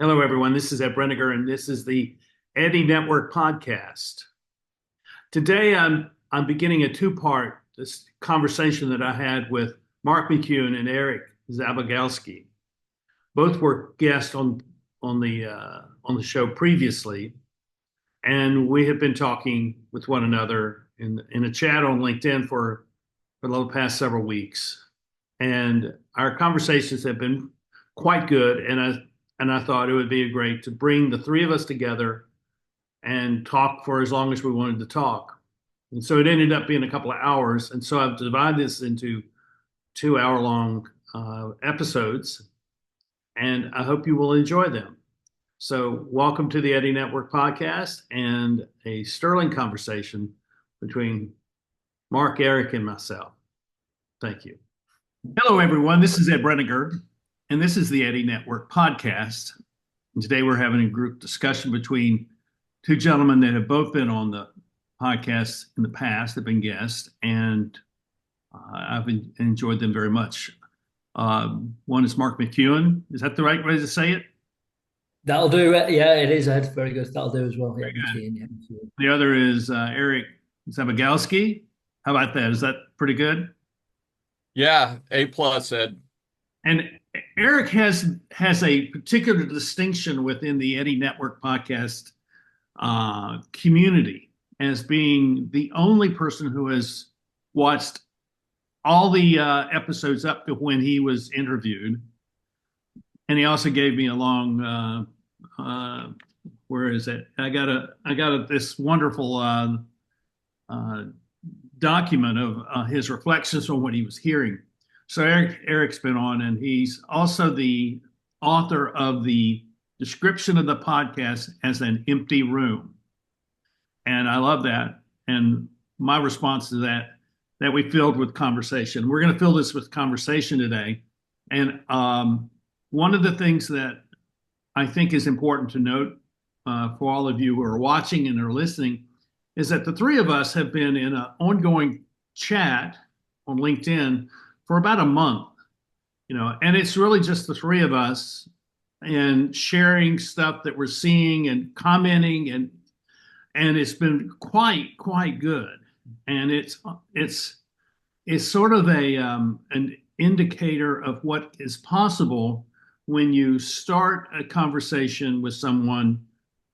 Hello, everyone. This is Ed Breniger, and this is the Eddie Network podcast. Today, I'm beginning a two-part this conversation that I had with Mark McKeon and Eric Zabiegalski. Both were guests on the show previously, and we have been talking with one another in a chat on LinkedIn for the past several weeks. And our conversations have been quite good, and I thought it would be great to bring the three of us together and talk for as long as we wanted to talk. And so it ended up being a couple of hours. And so I've divided this into 2 hour long episodes, and I hope you will enjoy them. So welcome to the Eddie Network podcast and a sterling conversation between Mark, Eric, and myself. Thank you. Hello, everyone. This is Ed Breniger, and this is the Eddie Network podcast. And today we're having a group discussion between two gentlemen that have both been on the podcast in the past, have been guests, and I've enjoyed them very much. One is Mark McKeon. Is that the right way to say it? That'll do. Yeah, it is, Ed. Very good. That'll do as well. Yeah, Very good. McKeon, yeah. The other is Eric Zabiegalski. How about that? Is that pretty good? Yeah, A plus, Ed. And Eric has a particular distinction within the Eddie Network podcast community as being the only person who has watched all the episodes up to when he was interviewed. And he also gave me a long where is it? I got this wonderful document of his reflections on what he was hearing. So Eric's been on, and he's also the author of the description of the podcast as an empty room. And I love that. And my response to that we filled with conversation. We're going to fill this with conversation today. And one of the things that I think is important to note for all of you who are watching and are listening is that the three of us have been in an ongoing chat on LinkedIn for about a month, and it's really just the three of us and sharing stuff that we're seeing and commenting, and it's been quite good. And it's sort of an indicator of what is possible when you start a conversation with someone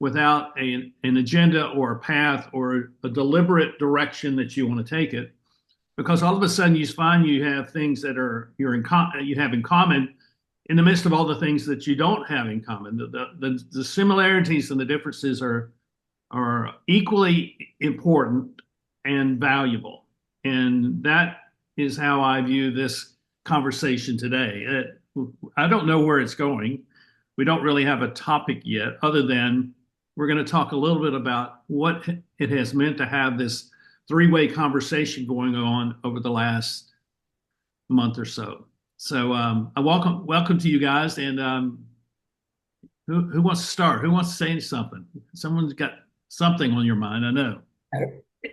without an agenda or a path or a deliberate direction that you want to take it, because all of a sudden you find you have things that you have in common in the midst of all the things that you don't have in common. The similarities and the differences are equally important and valuable, and that is how I view this conversation today. I don't know where it's going. We don't really have a topic yet, other than we're going to talk a little bit about what it has meant to have this three-way conversation going on over the last month or so. So I welcome to you guys. And who wants to start? Who wants to say something? Someone's got something on your mind, I know.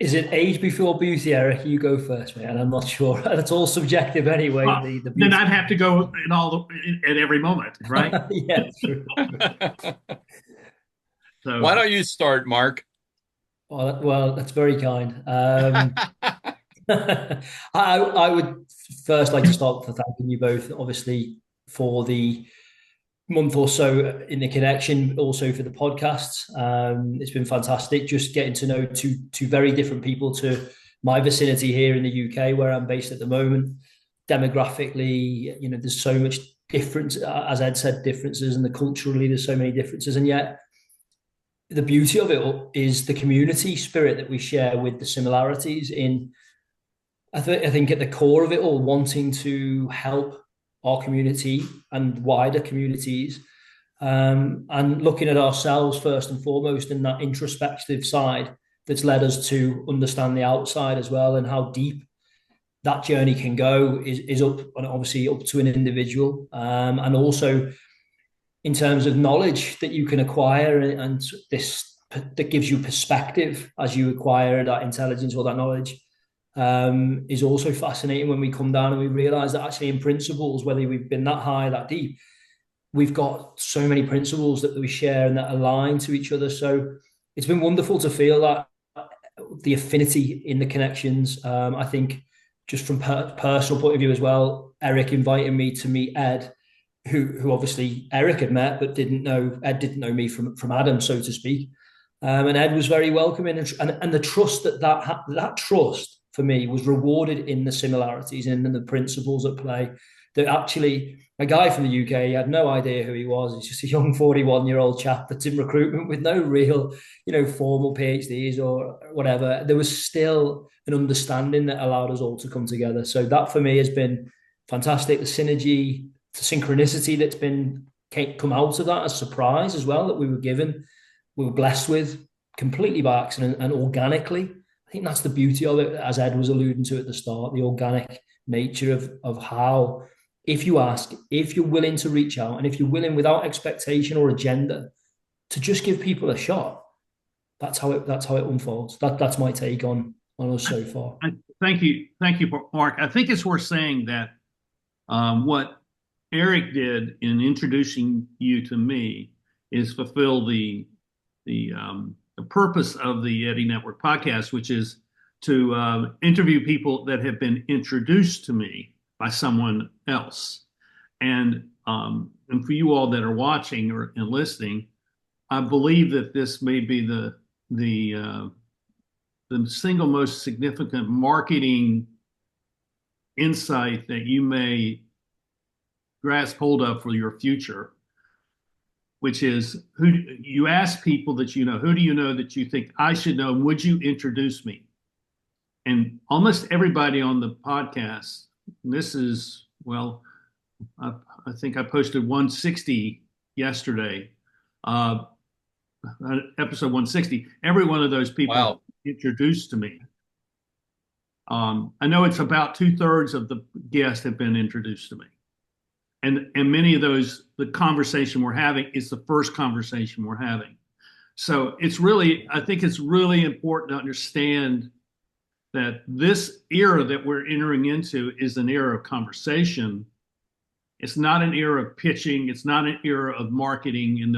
Is it age before beauty, Eric? You go first, man. I'm not sure. That's all subjective anyway. The Then beauty. I'd have to go at every moment, right? Yeah, true. So Why don't you start, Mark? Well, that's very kind. I would first like to start with thanking you both, obviously, for the month or so in the connection, also for the podcasts. It's been fantastic just getting to know two very different people to my vicinity here in the UK, where I'm based at the moment. Demographically, there's so much difference, as Ed said, differences, and culturally there's so many differences, and yet the beauty of it is the community spirit that we share with the similarities in. I think at the core of it all, wanting to help our community and wider communities, and looking at ourselves first and foremost in that introspective side that's led us to understand the outside as well, and how deep that journey can go is up, and obviously up to an individual, and also in terms of knowledge that you can acquire, and this that gives you perspective as you acquire that intelligence or that knowledge, is also fascinating when we come down and we realize that actually in principles, whether we've been that high, that deep, we've got so many principles that we share and that align to each other. So it's been wonderful to feel that the affinity in the connections. I think just from personal point of view as well, Eric invited me to meet Ed, who obviously Eric had met, but Ed didn't know me from Adam, so to speak. And Ed was very welcoming, and the trust that trust for me was rewarded in the similarities and in the principles at play. That actually, a guy from the UK, he had no idea who he was. He's just a young 41-year-old chap that's in recruitment with no real, formal PhDs or whatever. There was still an understanding that allowed us all to come together. So that for me has been fantastic. The synergy, the synchronicity that's come out of that, a surprise as well that we were blessed with completely by accident and organically. I think that's the beauty of it, as Ed was alluding to at the start, the organic nature of how, if you ask, if you're willing to reach out, and if you're willing without expectation or agenda to just give people a shot, that's how it unfolds. That's my take on us so far. Thank you, Mark. I think it's worth saying that what Eric did in introducing you to me is fulfill the purpose of the Eddie Network podcast, which is to interview people that have been introduced to me by someone else. And for you all that are watching and listening, I believe that this may be the single most significant marketing insight that you may grasp hold of for your future, which is who you ask people that you know, who do you know that you think I should know? And would you introduce me? And almost everybody on the podcast, this is, well, I think I posted 160 yesterday, episode 160. Every one of those people introduced to me. I know it's about 2/3 of the guests have been introduced to me. And many of those, the conversation we're having is the first conversation we're having. So I think it's really important to understand that this era that we're entering into is an era of conversation. It's not an era of pitching. It's not an era of marketing in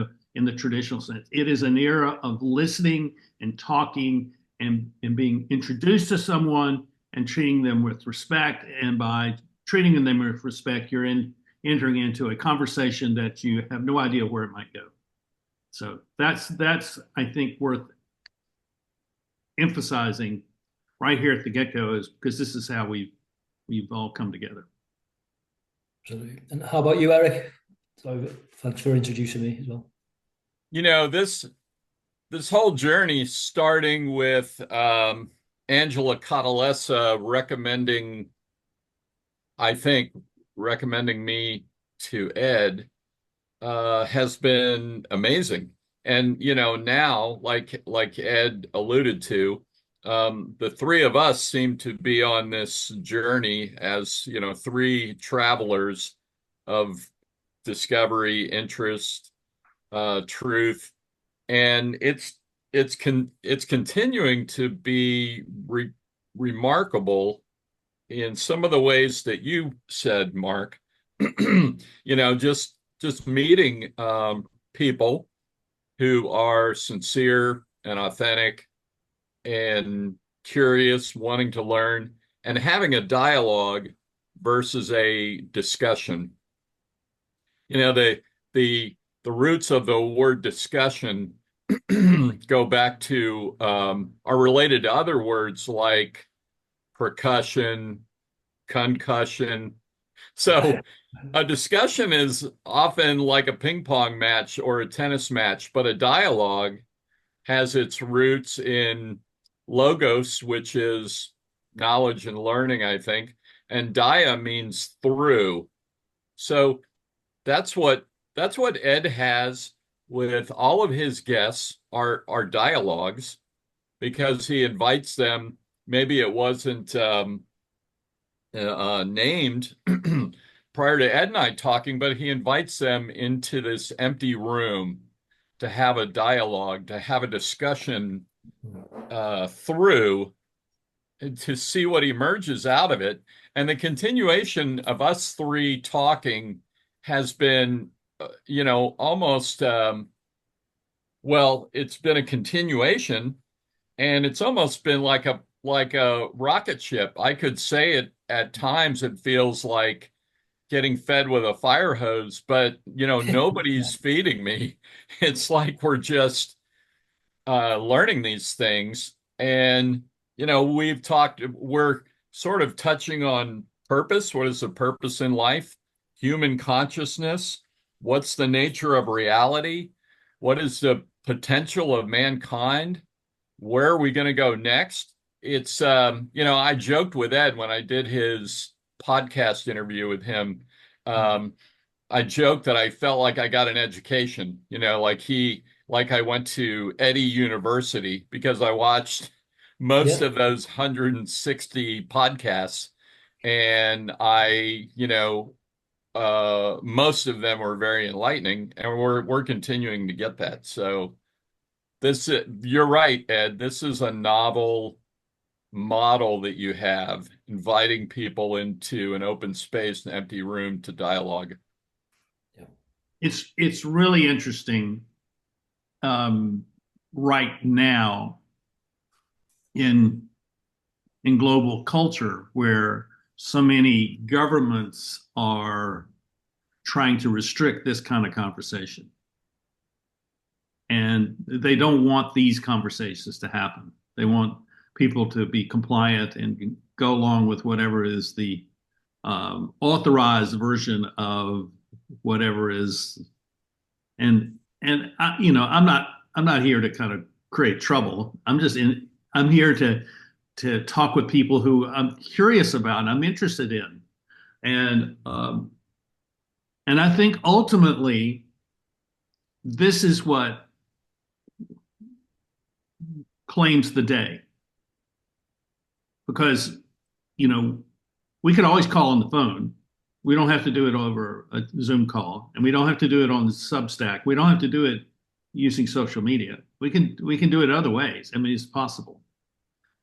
the traditional sense. It is an era of listening and talking and being introduced to someone and treating them with respect. And by treating them with respect, you're entering into a conversation that you have no idea where it might go. So that's I think worth emphasizing right here at the get-go, is because this is how we've all come together. Absolutely. And how about you, Eric? So thanks for introducing me as well. This whole journey, starting with Angela Catalessa recommending me to Ed, has been amazing. And now, like Ed alluded to, the three of us seem to be on this journey as three travelers of discovery, interest, truth, and it's continuing to be remarkable in some of the ways that you said, Mark. Just meeting people who are sincere and authentic and curious, wanting to learn, and having a dialogue versus a discussion. The roots of the word discussion go back to are related to other words like percussion, concussion. So a discussion is often like a ping pong match or a tennis match, but a dialogue has its roots in logos, which is knowledge and learning, I think, and dia means through. So that's what Ed has with all of his guests are dialogues, because he invites them. Maybe it wasn't named prior to Ed and I talking, but he invites them into this empty room to have a dialogue, to have a discussion through, to see what emerges out of it. And the continuation of us three talking has been almost, well, it's been a continuation, and it's almost been like a rocket ship. I could say it at times. It feels like getting fed with a fire hose, but Yeah. nobody's feeding me. It's like we're just learning these things. And, we're sort of touching on purpose. What is the purpose in life? Human consciousness. What's the nature of reality? What is the potential of mankind? Where are we going to go next? It's, I joked with Ed when I did his podcast interview with him. Um, I joked that I felt like I got an education, like I went to Eddy University because I watched most Yeah. of those 160 podcasts, and most of them were very enlightening, and we're continuing to get that. So you're right, Ed. This is a novel model that you have, inviting people into an open space, an empty room to dialogue. Yeah. It's really interesting right now in global culture where so many governments are trying to restrict this kind of conversation. And they don't want these conversations to happen. They want people to be compliant and go along with whatever is the authorized version of whatever is. And I'm not here to kind of create trouble. I'm here to talk with people who I'm curious about and I'm interested in. And I think ultimately this is what claims the day. Because, we could always call on the phone. We don't have to do it over a Zoom call, and we don't have to do it on Substack. We don't have to do it using social media. We can do it other ways. I mean, it's possible.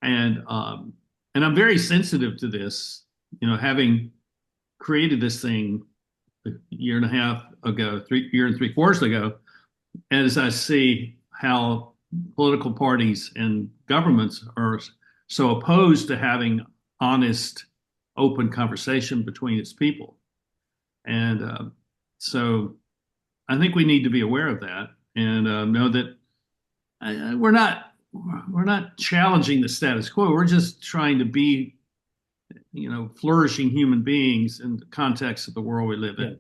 And I'm very sensitive to this, having created this thing a year and a half ago, 3 years and 3/4 ago, as I see how political parties and governments are so opposed to having honest, open conversation between its people. And so I think we need to be aware of that and know that we're not challenging the status quo. We're just trying to be, flourishing human beings in the context of the world we live in.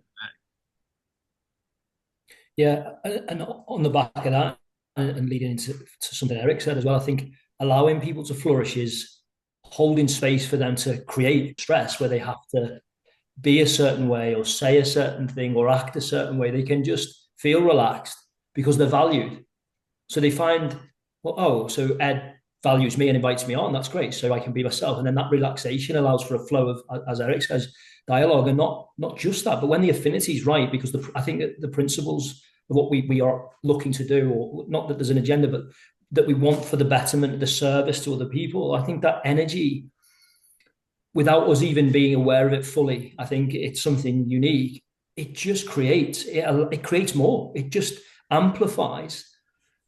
Yeah, and on the back of that, and leading into something Eric said as well, I think allowing people to flourish is holding space for them to create stress where they have to be a certain way or say a certain thing or act a certain way. They can just feel relaxed because they're valued. So they find, well, oh, so Ed values me and invites me on. That's great. So I can be myself. And then that relaxation allows for a flow of, as Eric says, dialogue, and not just that, but when the affinity is right, because I think that the principles of what we are looking to do, or not that there's an agenda, but that we want for the betterment, the service to other people. I think that energy, without us even being aware of it fully, I think it's something unique. It just creates, it creates more. It just amplifies.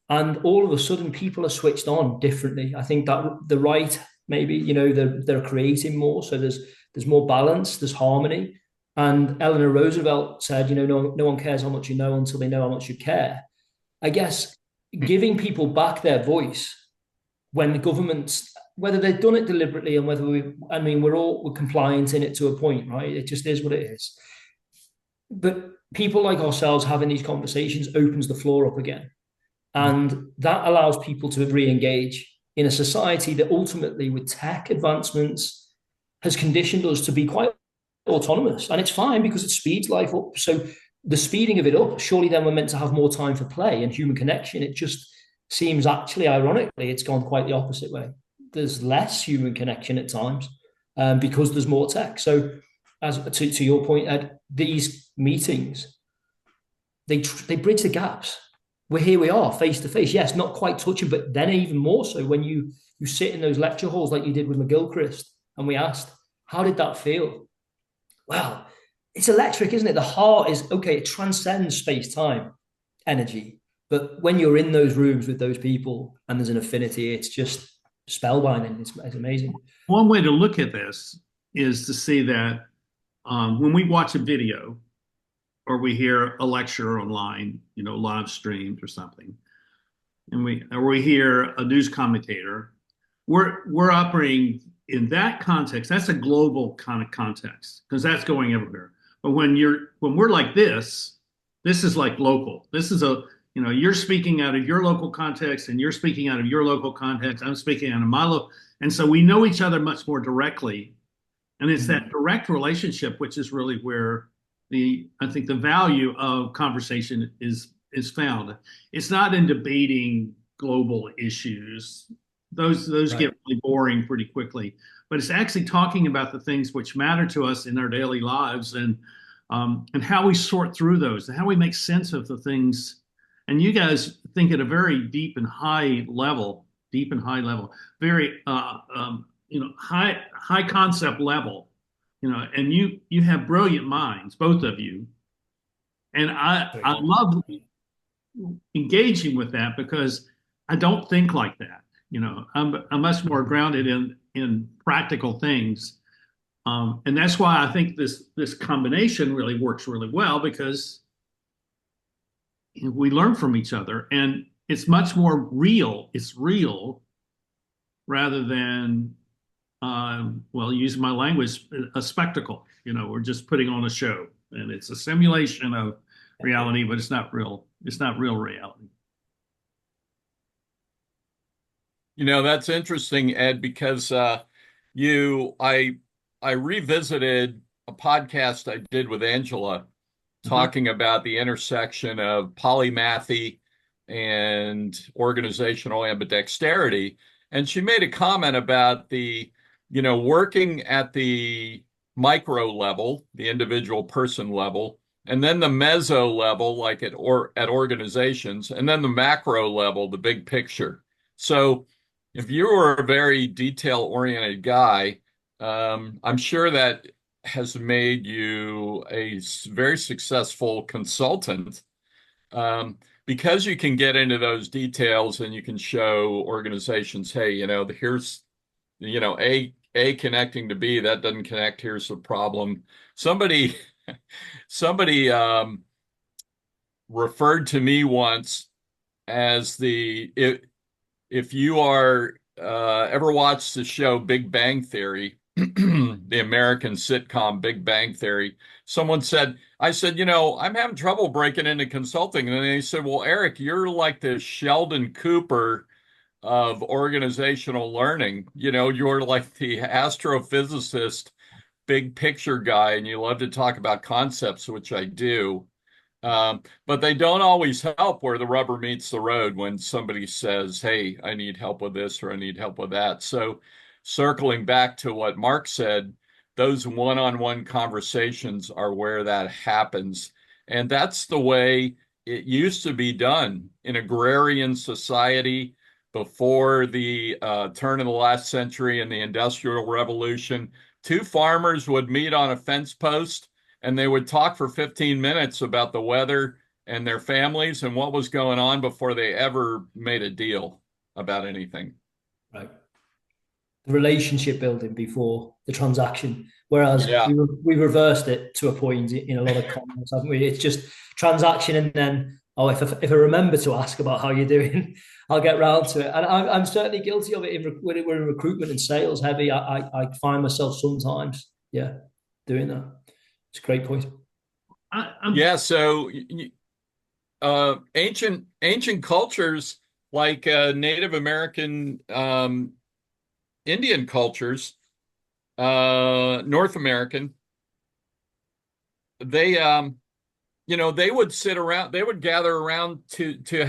And all of a sudden, people are switched on differently. I think that the right, maybe, they're creating more. So there's more balance, there's harmony. And Eleanor Roosevelt said, no one cares how much you know until they know how much you care. I guess giving people back their voice when the governments, whether they've done it deliberately and whether we're compliant in it to a point, right? It just is what it is. But people like ourselves having these conversations opens the floor up again. And that allows people to re-engage in a society that ultimately, with tech advancements, has conditioned us to be quite autonomous. And it's fine because it speeds life up. So the speeding of it up, surely then we're meant to have more time for play and human connection. It just seems, actually, ironically, it's gone quite the opposite way. There's less human connection at times because there's more tech. So as to your point, Ed, these meetings, they bridge the gaps. Here we are, face to face. Yes, not quite touching, but then even more so when you sit in those lecture halls like you did with McGilchrist, and we asked, how did that feel? Well, it's electric, isn't it? The heart is okay. It transcends space-time, energy. But when you're in those rooms with those people and there's an affinity, it's just spellbinding. It's amazing. One way to look at this is to see that when we watch a video or we hear a lecture online, live streamed or something, and we hear a news commentator, we're operating in that context. That's a global kind of context because that's going everywhere. But when we're like this is like local. This is you're speaking out of your local context and you're speaking out of your local context. I'm speaking out of my local. And so we know each other much more directly. And it's that direct relationship, which is really where I think the value of conversation is found. It's not in debating global issues. Those right. Get really boring pretty quickly. But it's actually talking about the things which matter to us in our daily lives and how we sort through those and how we make sense of the things. And you guys think at a very deep and high level, very high concept level, and you have brilliant minds, both of you. And I love engaging with that because I don't think like that. I'm much more grounded in practical things. And that's why I think this combination really works really well because we learn from each other and it's much more real. It's real rather than, using my language, a spectacle. We're just putting on a show and it's a simulation of reality, but it's not real. It's not real reality. That's interesting, Ed, because I revisited a podcast I did with Angela talking about the intersection of polymathy and organizational ambidexterity. And she made a comment about the, working at the micro level, the individual person level, and then the meso level, like at organizations, and then the macro level, the big picture. So if you were a very detail-oriented guy, I'm sure that has made you a very successful consultant because you can get into those details and you can show organizations, hey, here's, A connecting to B, that doesn't connect, here's the problem. Somebody referred to me once as if you are ever watched the show Big Bang Theory, the American sitcom Big Bang Theory, I said, I'm having trouble breaking into consulting. And they said, well, Eric, you're like the Sheldon Cooper of organizational learning. You're like the astrophysicist, big picture guy, and you love to talk about concepts, which I do. But they don't always help where the rubber meets the road when somebody says, hey, I need help with this or I need help with that. So circling back to what Mark said, those one-on-one conversations are where that happens. And that's the way it used to be done in agrarian society before the turn of the last century and the Industrial Revolution. Two farmers would meet on a fence post and they would talk for 15 minutes about the weather and their families and what was going on before they ever made a deal about anything. Right. The relationship building before the transaction. Whereas we reversed it to a point in a lot of comments, haven't we? It's just transaction and then, if I remember to ask about how you're doing, I'll get round to it. And I'm certainly guilty of it. When we're in recruitment and sales heavy, I find myself sometimes, doing that. It's a great point. So ancient cultures like Native American Indian cultures, North American, they would sit around, they would gather around to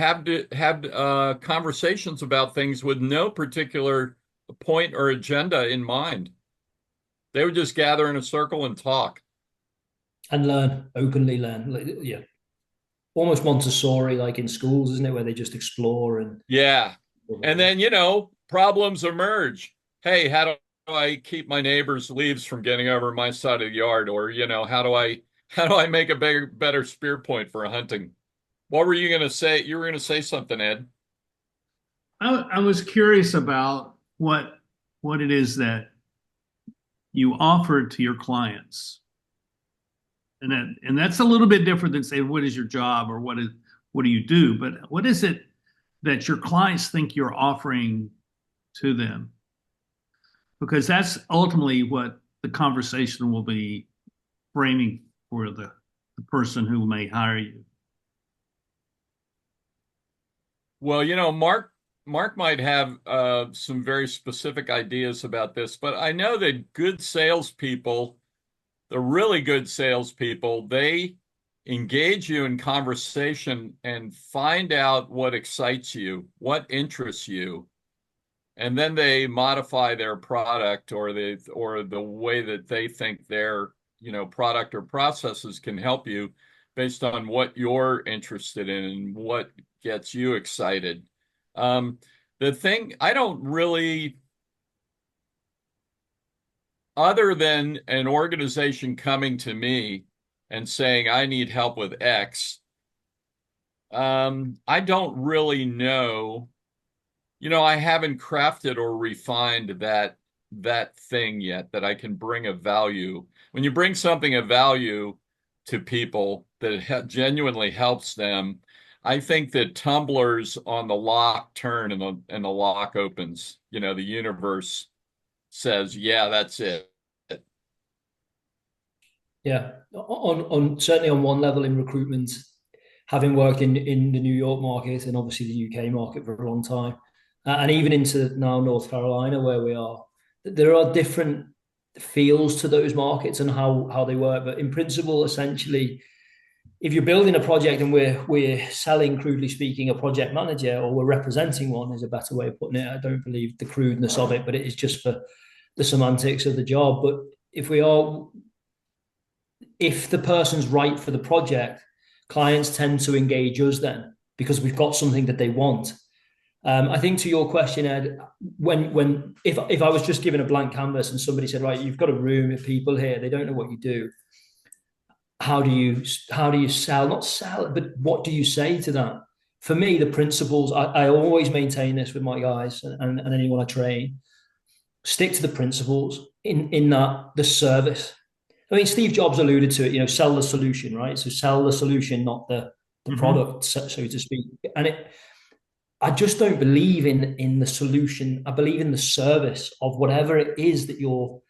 have conversations about things with no particular point or agenda in mind. They would just gather in a circle and talk. And openly learn. Yeah. Almost Montessori, like in schools, isn't it? Where they just explore and. Yeah. And then, problems emerge. Hey, how do I keep my neighbor's leaves from getting over my side of the yard? Or, how do I how do I make a better spear point for hunting? What were you going to say? You were going to say something, Ed. I was curious about what it is that you offer to your clients, and that's a little bit different than saying what is your job or what do you do, but what is it that your clients think you're offering to them? Because that's ultimately what the conversation will be framing for the person who may hire you. Well, Mark might have some very specific ideas about this, but I know that good salespeople, the really good salespeople, they engage you in conversation and find out what excites you, what interests you, and then they modify their product or the way that they think their product or processes can help you based on what you're interested in and what gets you excited. The thing I don't really, other than an organization coming to me and saying I need help with X, I don't really know. I haven't crafted or refined that thing yet that I can bring a value. When you bring something of value to people that genuinely helps them, I think that tumblers on the lock turn and the lock opens. The universe says, "Yeah, that's it." Yeah, on certainly on one level in recruitment, having worked in the New York market and obviously the UK market for a long time, and even into now North Carolina where we are, there are different feels to those markets and how they work. But in principle, essentially, if you're building a project and we're selling, crudely speaking, a project manager, or we're representing one, is a better way of putting it. I don't believe the crudeness of it, but it is just for the semantics of the job. But if the person's right for the project, clients tend to engage us then because we've got something that they want. I think to your question, Ed, if I was just given a blank canvas and somebody said, right, you've got a room of people here, they don't know what you do. How do you sell? Not sell, but what do you say to that? For me, the principles, I always maintain this with my guys and anyone I train. Stick to the principles in that the service. I mean, Steve Jobs alluded to it, sell the solution, right? So sell the solution, not the product, so to speak. And I just don't believe in the solution. I believe in the service of whatever it is that you're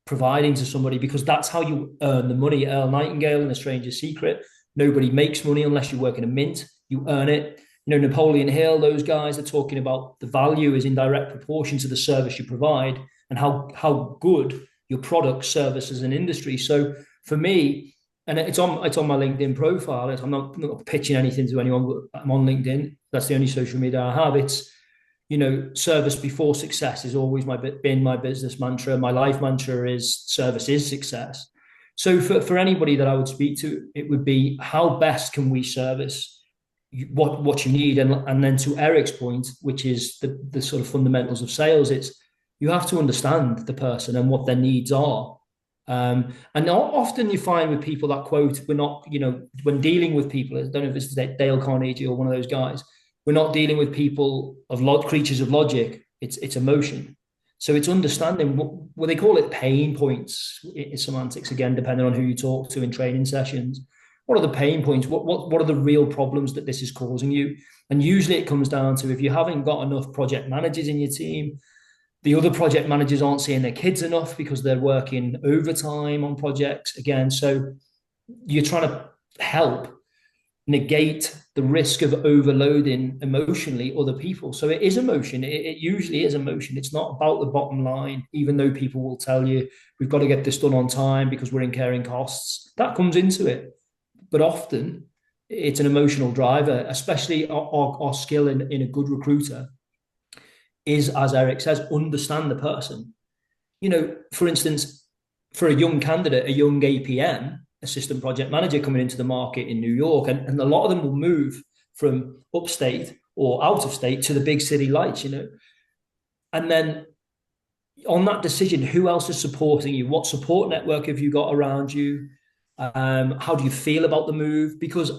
providing to somebody, because that's how you earn the money. Earl Nightingale in A Stranger's Secret, nobody makes money unless you work in a mint. You earn it. Napoleon Hill, those guys are talking about the value is in direct proportion to the service you provide and how good your product, services, and industry. So for me, and it's on my LinkedIn profile. I'm not pitching anything to anyone, but I'm on LinkedIn. That's the only social media I have. It's service before success is always been my business mantra. My life mantra is service is success. So for anybody that I would speak to, it would be how best can we service what you need, and then to Eric's point, which is the sort of fundamentals of sales. It's you have to understand the person and what their needs are. And often you find with people that quote, we're not, when dealing with people, I don't know if it's Dale Carnegie or one of those guys, we're not dealing with people creatures of logic. It's emotion. So it's understanding what they call it pain points. It's semantics again, depending on who you talk to in training sessions. What are the pain points? What are the real problems that this is causing you? And usually it comes down to if you haven't got enough project managers in your team, the other project managers aren't seeing their kids enough because they're working overtime on projects again. So you're trying to help negate the risk of overloading emotionally other people. So it is emotion. It usually is emotion. It's not about the bottom line, even though people will tell you we've got to get this done on time because we're incurring costs. That comes into it. But often it's an emotional driver, especially our skill in a good recruiter is, as Eric says, understand the person. For instance, for a young candidate, a young APM, assistant project manager coming into the market in New York, and a lot of them will move from upstate or out of state to the big city lights, And then on that decision, who else is supporting you? What support network have you got around you? How do you feel about the move? Because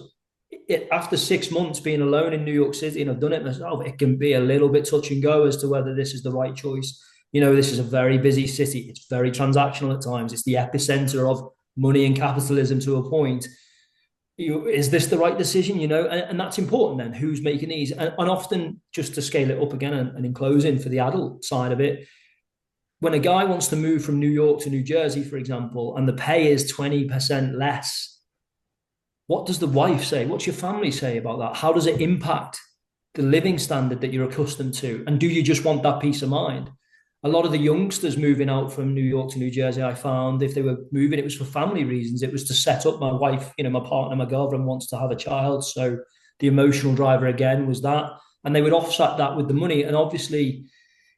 after 6 months being alone in New York City, and I've done it myself, it can be a little bit touch and go as to whether this is the right choice. This is a very busy city. It's very transactional at times. It's the epicenter of money and capitalism to a point. Is this the right decision? And that's important then. Who's making these? And often, just to scale it up again and in closing for the adult side of it, when a guy wants to move from New York to New Jersey, for example, and the pay is 20% less, what does the wife say? What's your family say about that? How does it impact the living standard that you're accustomed to? And do you just want that peace of mind? A lot of the youngsters moving out from New York to New Jersey, I found if they were moving, it was for family reasons. It was to set up my wife, my partner, my girlfriend wants to have a child. So the emotional driver again was that. And they would offset that with the money. And obviously,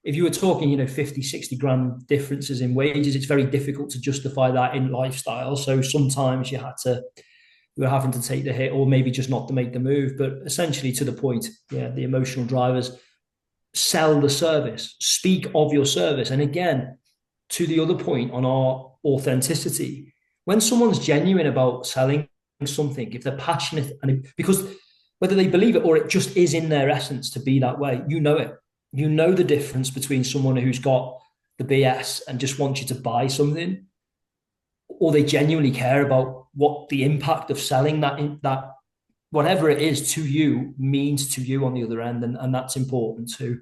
if you were talking, 50, 60 grand differences in wages, it's very difficult to justify that in lifestyle. So sometimes you were having to take the hit or maybe just not to make the move. But essentially to the point, the emotional drivers, sell the service, speak of your service. And again, to the other point on our authenticity, when someone's genuine about selling something, if they're passionate, because whether they believe it or it just is in their essence to be that way, it. You know the difference between someone who's got the BS and just wants you to buy something, or they genuinely care about what the impact of selling that whatever it is to you means to you on the other end, and that's important too.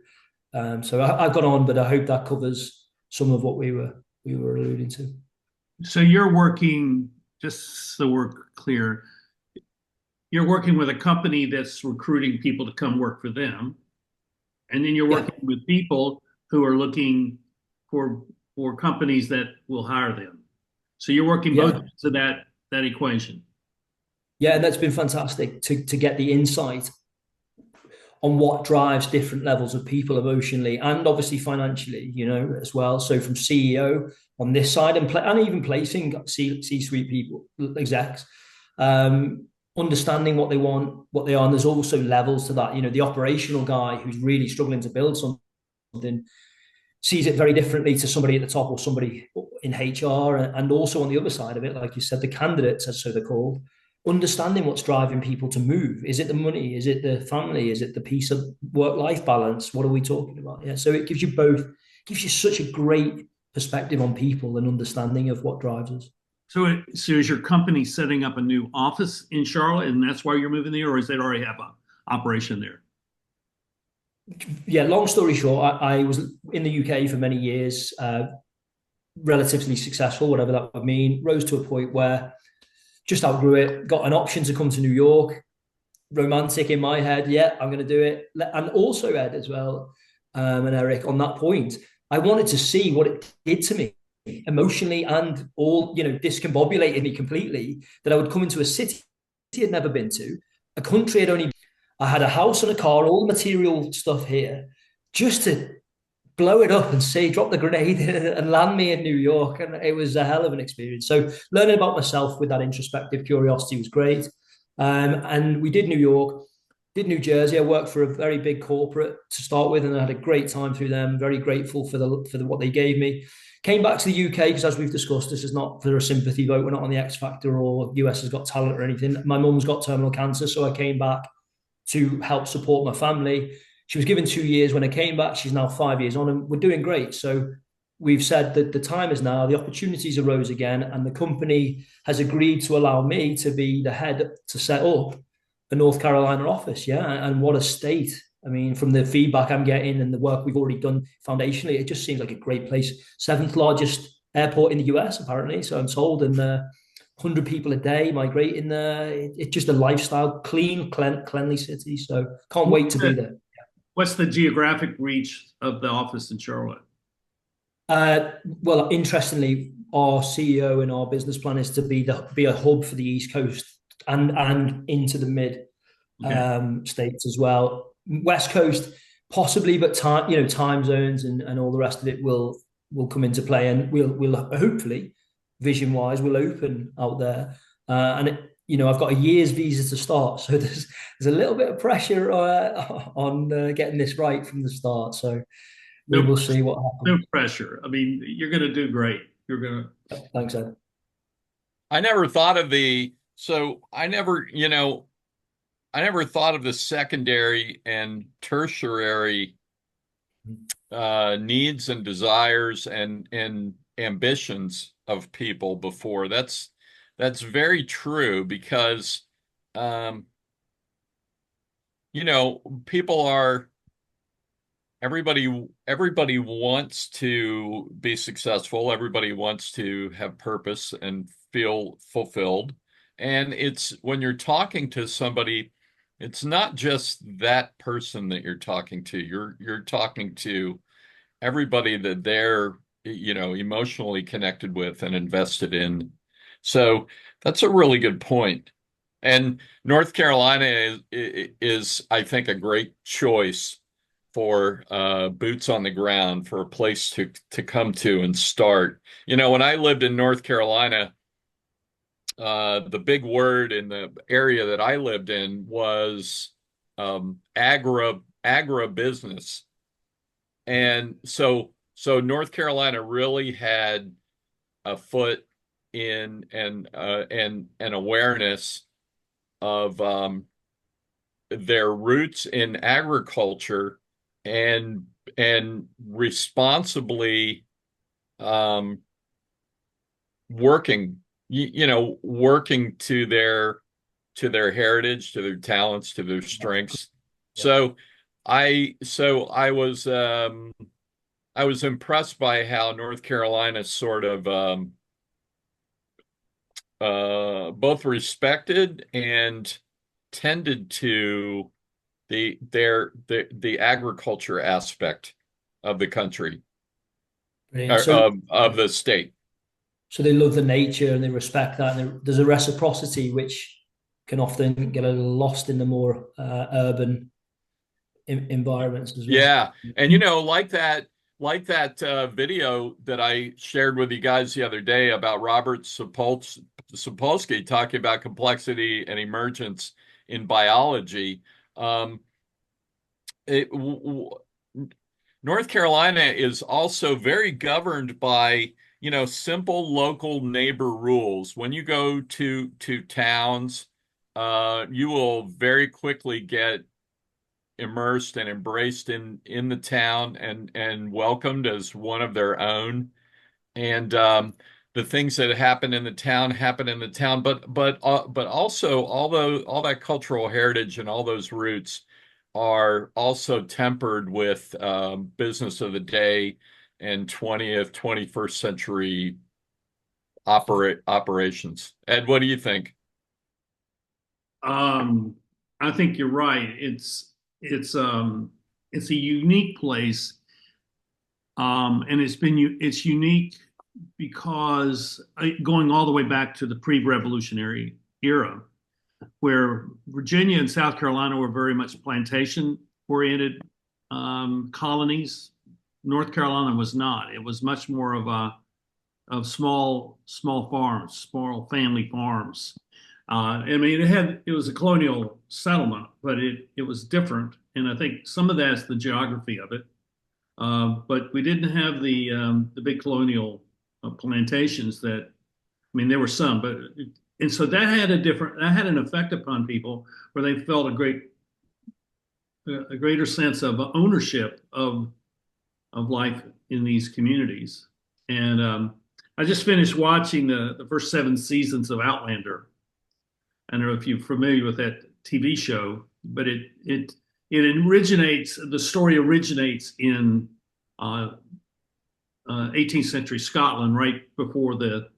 So I got on, but I hope that covers some of what we were alluding to. So you're working, just so we're clear, you're working with a company that's recruiting people to come work for them, and then you're working with people who are looking for companies that will hire them. So you're working both sides of that equation. Yeah, and that's been fantastic to get the insight on what drives different levels of people emotionally and obviously financially, as well. So from CEO on this side and even placing C-suite people, execs, understanding what they want, what they are. And there's also levels to that. The operational guy who's really struggling to build something sees it very differently to somebody at the top or somebody in HR. And also on the other side of it, like you said, the candidates, as so they're called, understanding what's driving people to move. Is it the money? Is it the family? Is it the piece of work-life balance? What are we talking about? Yeah. So it gives you both, gives you such a great perspective on people and understanding of what drives us. So is your company setting up a new office in Charlotte and that's why you're moving there, or is it already have an operation there? Yeah, long story short, I was in the UK for many years, relatively successful, whatever that would mean, rose to a point where just outgrew it, got an option to come to New York, romantic in my head. Yeah, I'm going to do it. And also Ed as well, and Eric, on that point, I wanted to see what it did to me emotionally and all, discombobulated me completely, that I would come into a city I'd never been to, a country I had a house and a car, all the material stuff here, just to blow it up and drop the grenade and land me in New York. And it was a hell of an experience. So learning about myself with that introspective curiosity was great. And we did New York, did New Jersey. I worked for a very big corporate to start with, and I had a great time through them. Very grateful for what they gave me. Came back to the UK because, as we've discussed, this is not for a sympathy vote. We're not on the X Factor or US has got talent or anything. My mum's got terminal cancer, so I came back to help support my family. She was given 2 years when I came back. She's now 5 years on, and we're doing great. So we've said that the time is now, the opportunities arose again, and the company has agreed to allow me to be the head to set up a North Carolina office. Yeah. And what a state. I mean, from the feedback I'm getting and the work we've already done foundationally, it just seems like a great place. 7th largest airport in the US, apparently. So I'm told, and 100 people a day migrating there. It's just a lifestyle, cleanly city. So can't wait to be there. What's the geographic reach of the office in Charlotte? Well, interestingly, our CEO and our business plan is to be a hub for the East Coast and into the mid states as well. West Coast possibly, but time zones and all the rest of it will come into play, and we'll hopefully, vision wise, we'll open out there. I've got a year's visa to start, so there's a little bit of pressure on getting this right from the start. So we'll see what happens. No pressure. I mean, you're going to do great. You're going to. Thanks, Ed. I never thought of the, so I never, I never thought of the secondary and tertiary needs and desires and ambitions of people before. That's very true because um, people are everybody wants to be successful. Everybody wants to have purpose and feel fulfilled. And it's when you're talking to somebody, it's not just that person that you're talking to. You're talking to everybody that they're, emotionally connected with and invested in. So that's a really good point. And North Carolina is I think, a great choice for boots on the ground, for a place to come to and start. When I lived in North Carolina, the big word in the area that I lived in was agribusiness. And so North Carolina really had a foot in and an awareness of their roots in agriculture and responsibly um, working, working to their heritage, to their talents, to their strengths. Yeah. So I was impressed by how North Carolina sort of both respected and tended to the agriculture aspect of the country, Brilliant. or of the state. So they love the nature and they respect that. And there's a reciprocity which can often get a little lost in the more urban environments as well. Yeah, and like that video that I shared with you guys the other day about Robert Sapolsky talking about complexity and emergence in biology. Um, North Carolina is also very governed by, simple local neighbor rules. When you go to towns, you will very quickly get immersed and embraced in the town and welcomed as one of their own. And the things that happen in the town happen in the town, but also, although all that cultural heritage and all those roots are also tempered with business of the day and 20th, 21st century operations. Ed, what do you think? I think you're right. It's a unique place, and it's unique because going all the way back to the pre-revolutionary era, where Virginia and South Carolina were very much plantation-oriented colonies. North Carolina was not. It was much more of small farms, small family farms. I mean, it was a colonial settlement, but it was different, and I think some of that's the geography of it. But we didn't have the big colonial plantations that. I mean, there were some, but and so that had an effect upon people where they felt a greater sense of ownership of life in these communities. And I just finished watching the first 7 seasons of Outlander. I don't know if you're familiar with that TV show, but it originates. The story originates in 18th century Scotland, right before the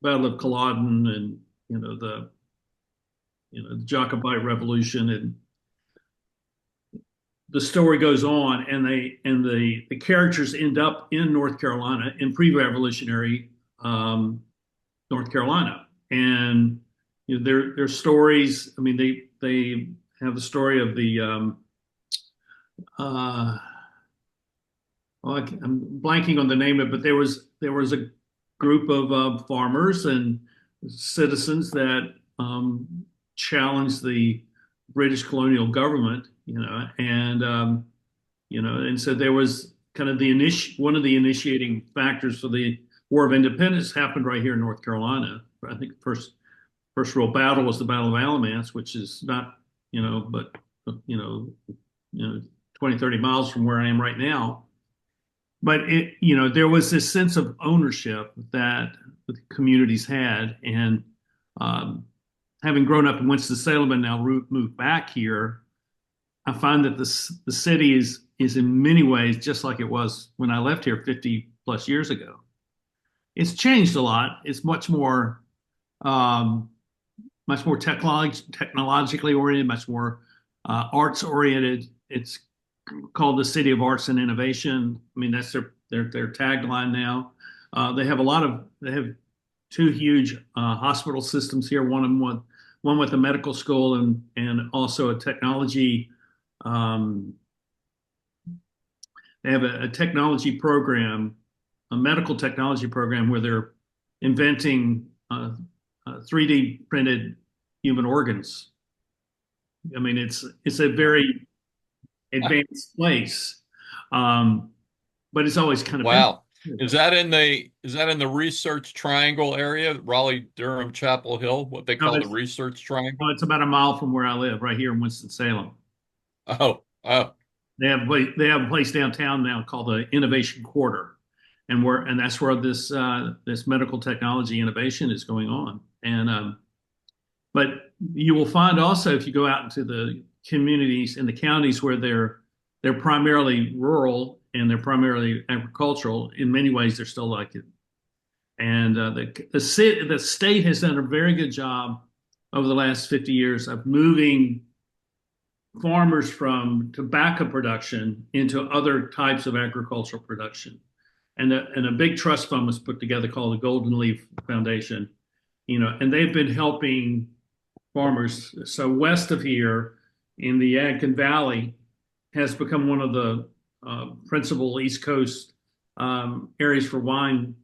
Battle of Culloden, and the Jacobite Revolution, and the story goes on, and the characters end up in North Carolina, in pre-revolutionary North Carolina, and their stories. I mean, they have the story of the I'm blanking on the name of it, but there was a group of farmers and citizens that challenged the British colonial government, and so there was kind of one of the initiating factors for the War of Independence happened right here in North Carolina. I think the first real battle was the Battle of Alamance, which is not, but, 20, 30 miles from where I am right now. But there was this sense of ownership that the communities had. And having grown up in Winston-Salem and now moved back here, I find that the city is in many ways just like it was when I left here 50 plus years ago. It's changed a lot. It's much more technologically oriented, much more arts oriented. It's called the City of Arts and Innovation. I mean, that's their tagline now. They have two huge hospital systems here. One with a medical school and also a technology. They have a technology program, a medical technology program where they're inventing 3D printed human organs. I mean, it's a very advanced place, but it's always kind of wow. Is that in the Research Triangle area, Raleigh, Durham, Chapel Hill, what they call the Research Triangle? Well, it's about a mile from where I live, right here in Winston-Salem. Oh. They have a place downtown now called the Innovation Quarter, and that's where this medical technology innovation is going on. And but you will find also, if you go out into the communities in the counties where they're primarily rural and they're primarily agricultural, in many ways they're still like it. And the state has done a very good job over the last 50 years of moving farmers from tobacco production into other types of agricultural production. And a big trust fund was put together called the Golden Leaf Foundation, and they've been helping farmers. So west of here in the Yadkin Valley has become one of the principal East Coast areas for wine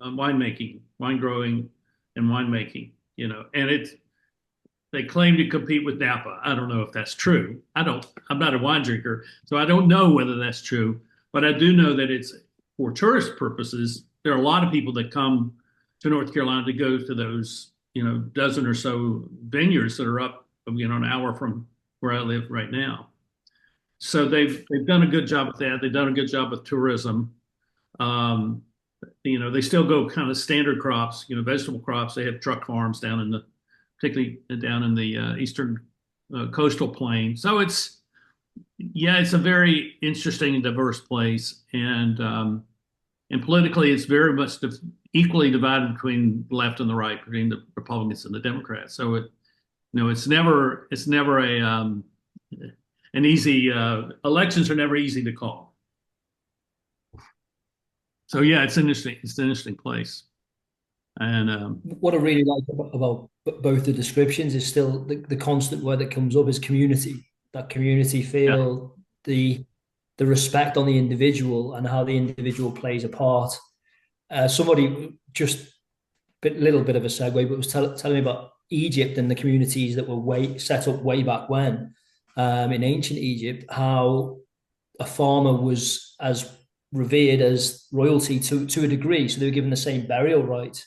making, wine growing and winemaking, and they claim to compete with Napa. I don't know if that's true. I'm not a wine drinker, so I don't know whether that's true, but I do know that it's for tourist purposes. There are a lot of people that come to North Carolina to go to those, dozen or so vineyards that are up, an hour from where I live right now. So they've done a good job with that. They've done a good job with tourism. They still go kind of standard crops, vegetable crops. They have truck farms particularly down in the eastern coastal plain. So it's a very interesting and diverse place, and politically, it's very much equally divided between the left and the right, between the Republicans and the Democrats. So it's never an easy. Elections are never easy to call. So yeah, it's an interesting place. And what I really like about both the descriptions is still the constant word that comes up is community. That community feel, the respect on the individual and how the individual plays a part. Somebody just a little bit of a segue, but was telling me about Egypt and the communities that were set up way back when in ancient Egypt, how a farmer was as revered as royalty to a degree. So they were given the same burial rights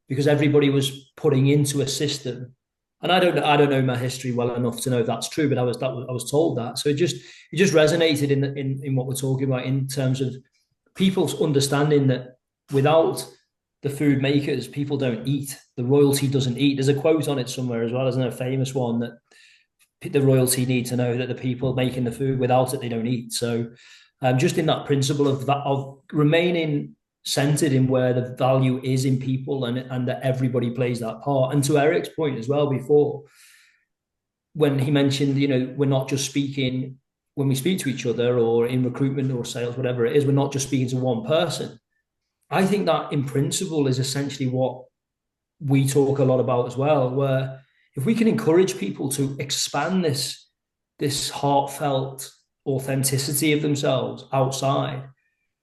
because everybody was putting into a system. And I don't know my history well enough to know if that's true, but I was told that. So it just resonated in what we're talking about in terms of people's understanding that without the food makers, people don't eat. The royalty doesn't eat. There's a quote on it somewhere as well, isn't there? A famous one that the royalty need to know that the people making the food, without it, they don't eat. So just in that principle of remaining centered in where the value is in people and that everybody plays that part. And to Eric's point as well before, when he mentioned, we're not just speaking when we speak to each other or in recruitment or sales, whatever it is, we're not just speaking to one person. I think that in principle is essentially what we talk a lot about as well, where if we can encourage people to expand this heartfelt authenticity of themselves outside,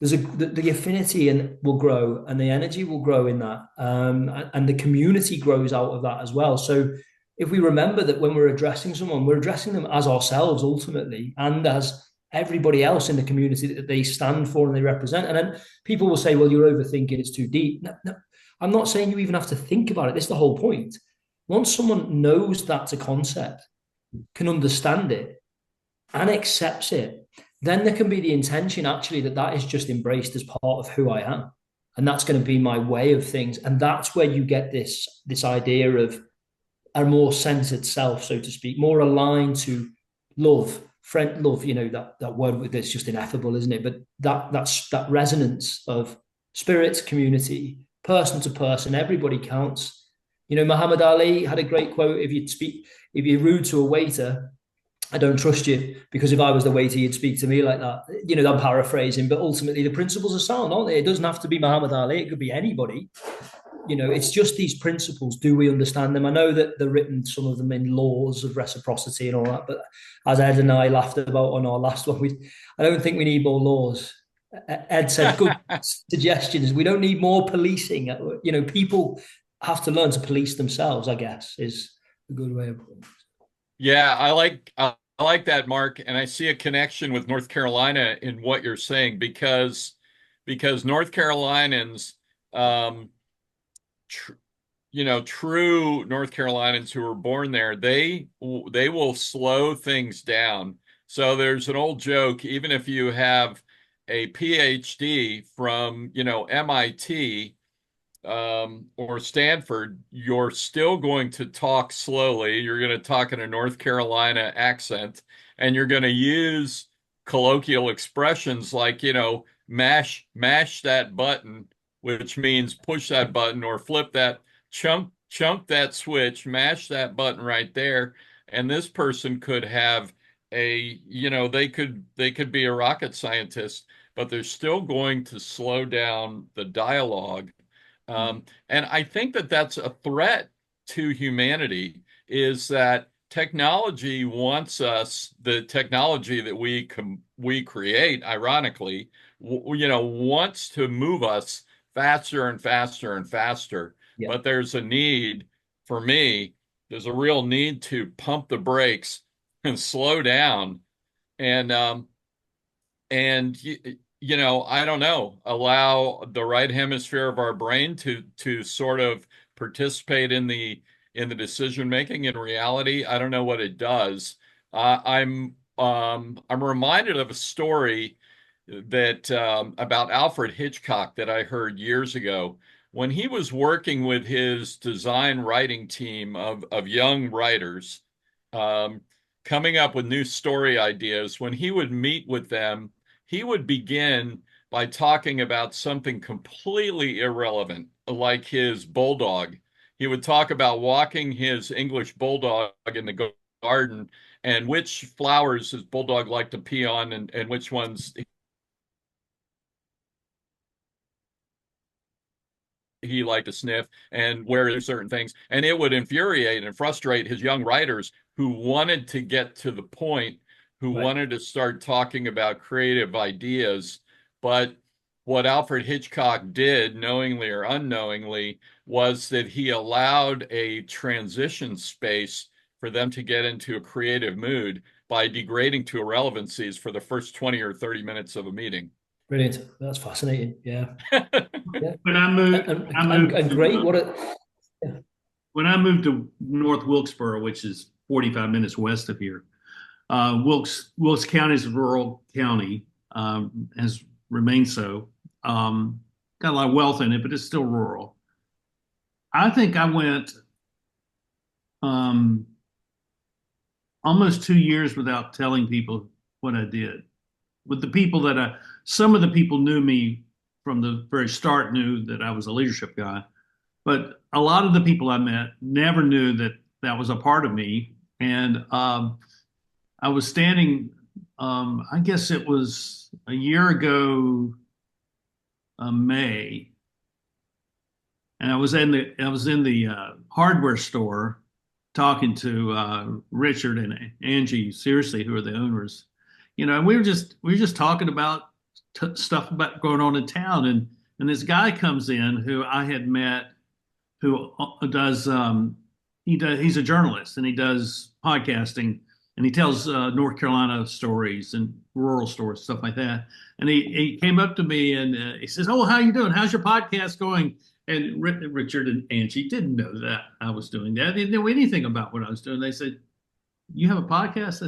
the affinity will grow and the energy will grow in that, and the community grows out of that as well. So if we remember that when we're addressing someone, we're addressing them as ourselves ultimately and as everybody else in the community that they stand for and they represent. And then people will say, well, you're overthinking, it's too deep. No, no, I'm not saying you even have to think about it. This is the whole point. Once someone knows that's a concept, can understand it, and accepts it, then there can be the intention actually that that is just embraced as part of who I am. And that's going to be my way of things. And that's where you get this idea of a more centered self, so to speak, more aligned to love, friend love, that word that's just ineffable, isn't it? But that resonance of spirit, community, person to person, everybody counts. Muhammad Ali had a great quote: if you're rude to a waiter, I don't trust you, because if I was the waiter, you'd speak to me like that. I'm paraphrasing, but ultimately the principles are sound, aren't they? It doesn't have to be Muhammad Ali. It could be anybody. It's just these principles. Do we understand them? I know that they're written, some of them, in laws of reciprocity and all that, but as Ed and I laughed about on our last one, I don't think we need more laws. Ed said, good suggestions. We don't need more policing. People have to learn to police themselves, I guess, is a good way of putting it. Yeah, I like that, Mark, and I see a connection with North Carolina in what you're saying, because North Carolinians, true North Carolinians who were born there, they will slow things down. So there's an old joke: even if you have a PhD from MIT or Stanford, you're still going to talk slowly. You're going to talk in a North Carolina accent, and you're going to use colloquial expressions like, mash that button, which means push that button, or flip that, chunk that switch, mash that button right there. And this person could have they could be a rocket scientist, but they're still going to slow down the dialogue. And I think that that's a threat to humanity, is that technology wants us, the technology that we create, ironically, wants to move us faster and faster and faster. Yeah. But there's a need, for me, there's a real need to pump the brakes and slow down, and I don't know, allow the right hemisphere of our brain to sort of participate in the decision making. In reality, I don't know what it does. I'm reminded of a story that about Alfred Hitchcock that I heard years ago, when he was working with his design writing team of young writers, coming up with new story ideas. When he would meet with them, he would begin by talking about something completely irrelevant, like his bulldog. He would talk about walking his English bulldog in the garden, and which flowers his bulldog liked to pee on, and which ones he liked to sniff, and where there's certain things. And it would infuriate and frustrate his young writers who wanted to get to the point, who wanted to start talking about creative ideas. But what Alfred Hitchcock did, knowingly or unknowingly, was that he allowed a transition space for them to get into a creative mood by degrading to irrelevancies for the first 20 or 30 minutes of a meeting. Brilliant. That's fascinating. Yeah. Yeah. When I moved, great. When I moved to North Wilkesboro, which is 45 minutes west of here, Wilkes County is a rural county, has remained so. Got a lot of wealth in it, but it's still rural. I think I went almost 2 years without telling people what I did. With the people that some of the people knew me from the very start, knew that I was a leadership guy, but a lot of the people I met never knew that that was a part of me. And I was standing, I guess it was a year ago, May, and I was in the hardware store talking to Richard and Angie, seriously, who are the owners. And we were just talking about stuff about going on in town, and this guy comes in who I had met, who does he's a journalist and he does podcasting, and he tells North Carolina stories and rural stories, stuff like that. And he came up to me and he says, "Oh, how you doing? How's your podcast going?" And Richard and Angie didn't know that I was doing that. They didn't know anything about what I was doing. They said, "You have a podcast?"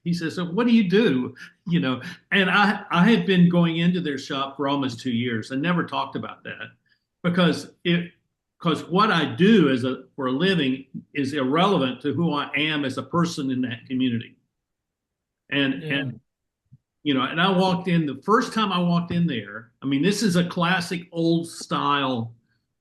He says, "So what do you do?" You know, and I had been going into their shop for almost 2 years and never talked about that because what I do for a living is irrelevant to who I am as a person in that community. And you know, and I walked in the first time I walked in there. I mean, this is a classic old style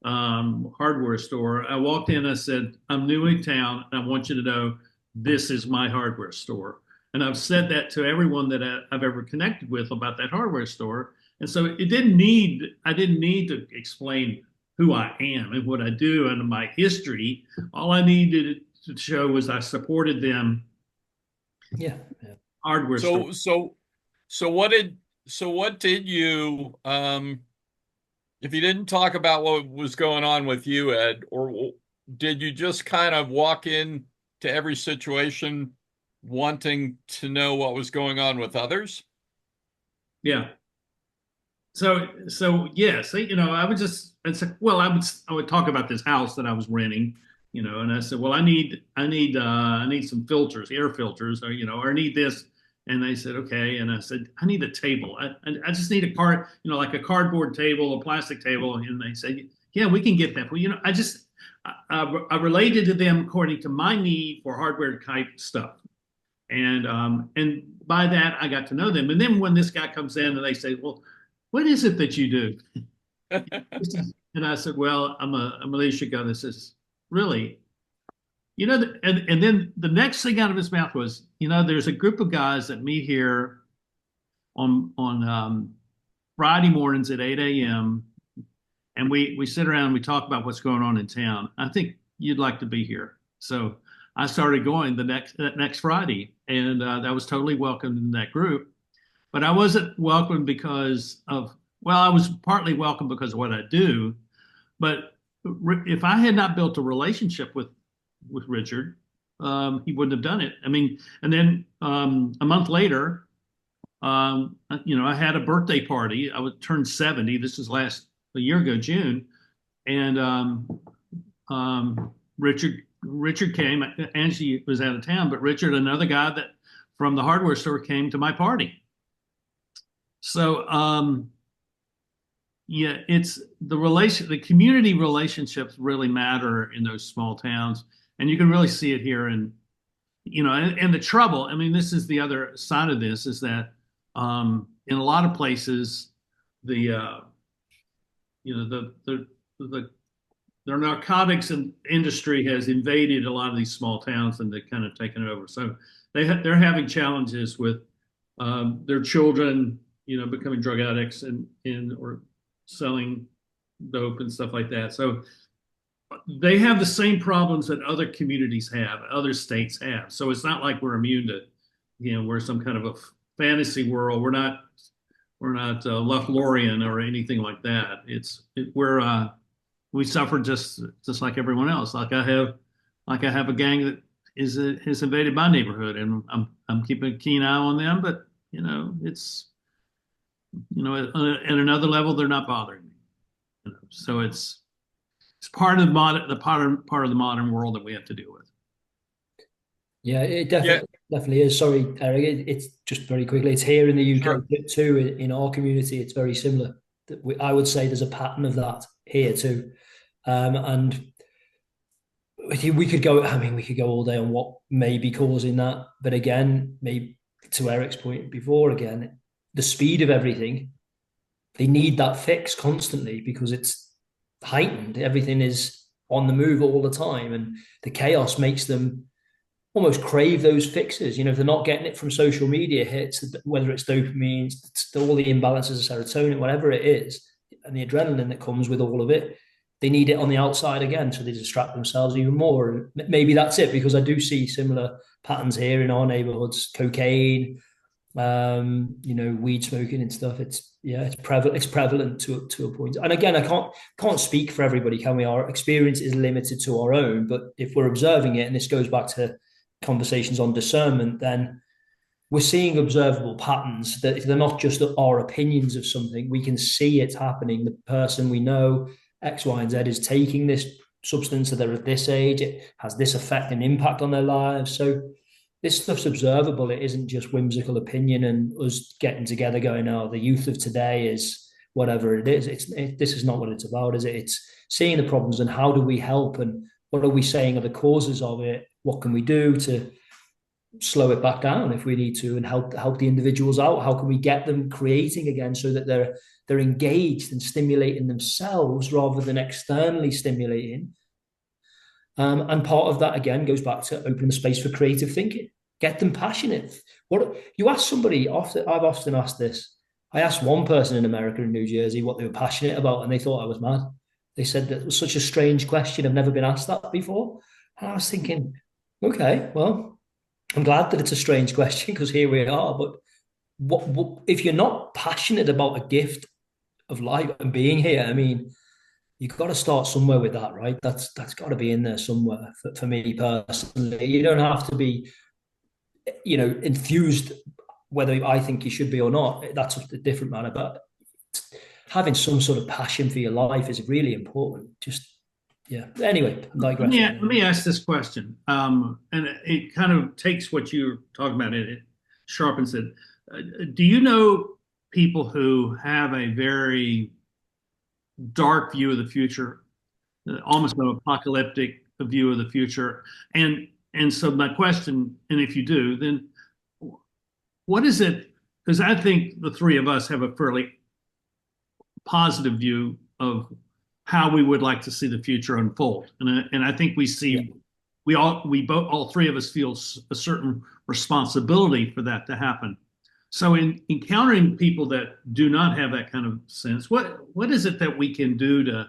hardware store. I walked in, I said, "I'm new in town, and I want you to know this is my hardware store." And I've said that to everyone that I've ever connected with about that hardware store. And so I didn't need to explain who I am and what I do and my history. All I needed to show was I supported them. Yeah. Hardware store. So what did you, if you didn't talk about what was going on with you, Ed, or did you just kind of walk in to every situation wanting to know what was going on with others? Yeah. So yes, you know, I would talk about this house that I was renting, you know, and I said, "Well, I need some filters, air filters, or, you know, or I need this." And they said, "Okay." And I said, "I need a table. I just need you know, like a cardboard table, a plastic table." And they said, "Yeah, we can get that." Well, you know, I related to them according to my need for hardware type stuff. And by that I got to know them. And then when this guy comes in and they say, "Well, what is it that you do?" And I said, "Well, I'm a militia gun." That says, "Really?" You know, and then the next thing out of his mouth was, "You know, there's a group of guys that meet here on Friday mornings at 8 a.m. and we sit around and we talk about what's going on in town. I think you'd like to be here." So I started going that next Friday, and I was totally welcomed in that group. But I wasn't welcomed because of, well, I was partly welcomed because of what I do. But if I had not built a relationship with Richard, he wouldn't have done it. I mean, and then a month later, you know, I had a birthday party. I would turn 70. This is a year ago, June, and Richard came. Angie was out of town, but Richard, another guy that from the hardware store, came to my party. So yeah, it's the community relationships really matter in those small towns, and you can really see it here. And you know, and the trouble. I mean, this is the other side of this is that in a lot of places, the you know the narcotics industry has invaded a lot of these small towns and they've kind of taken it over. So they're having challenges with their children, you know, becoming drug addicts or selling dope and stuff like that. So they have the same problems that other communities have, other states have. So it's not like we're immune to, you know, we're some kind of a fantasy world. We're not Lothlorien or anything like that. We suffer just like everyone else. Like I have a gang that has invaded my neighborhood, and I'm keeping a keen eye on them. But you know, it's, you know, at another level, they're not bothering me. You know? So it's part of the modern world that we have to deal with. Yeah, it definitely is. Sorry, Eric. It's just very quickly. It's here in the UK Sure. too. In our community, it's very similar. I would say there's a pattern of that here too, and we could go. I mean, we could go all day on what may be causing that. But again, maybe to Eric's point before, again, the speed of everything, they need that fix constantly because it's heightened. Everything is on the move all the time, and the chaos makes them almost crave those fixes. You know, if they're not getting it from social media hits, whether it's dopamine, it's all the imbalances of serotonin, whatever it is, and the adrenaline that comes with all of it, they need it on the outside again, so they distract themselves even more. And maybe that's it, because I do see similar patterns here in our neighborhoods. Cocaine, you know, weed smoking and stuff. It's prevalent to a point. And again, I can't speak for everybody, can we? Our experience is limited to our own, but if we're observing it, and this goes back to conversations on discernment, then we're seeing observable patterns, that they're not just our opinions of something. We can see it's happening. The person we know, X, Y, and Z, is taking this substance, so they're at this age, it has this effect and impact on their lives. So this stuff's observable. It isn't just whimsical opinion and us getting together going, oh, the youth of today is whatever it is. This is not what it's about, is it? It's seeing the problems and how do we help, and what are we saying are the causes of it? What can we do to slow it back down if we need to, and help the individuals out? How can we get them creating again so that they're engaged and stimulating themselves rather than externally stimulating? And part of that again goes back to opening the space for creative thinking. Get them passionate. What you ask somebody, often I've often asked this. I asked one person in America, in New Jersey, what they were passionate about, and they thought I was mad. They said that it was such a strange question. I've never been asked that before. And I was thinking, okay, well, I'm glad that it's a strange question, because here we are. But what if you're not passionate about a gift of life and being here? I mean, you've got to start somewhere with that, right? That's got to be in there somewhere for me personally. You don't have to be, enthused whether I think you should be or not. That's a different matter. But having some sort of passion for your life is really important. Yeah. Anyway, I'm digressing. Let me ask this question, and it kind of takes what you're talking about. It sharpens it. Do you know people who have a very dark view of the future, almost an apocalyptic view of the future? And so my question, and if you do, then what is it? Because I think the three of us have a fairly positive view of how we would like to see the future unfold, and I think we see, all three of us feel a certain responsibility for that to happen. So in encountering people that do not have that kind of sense, what is it that we can do to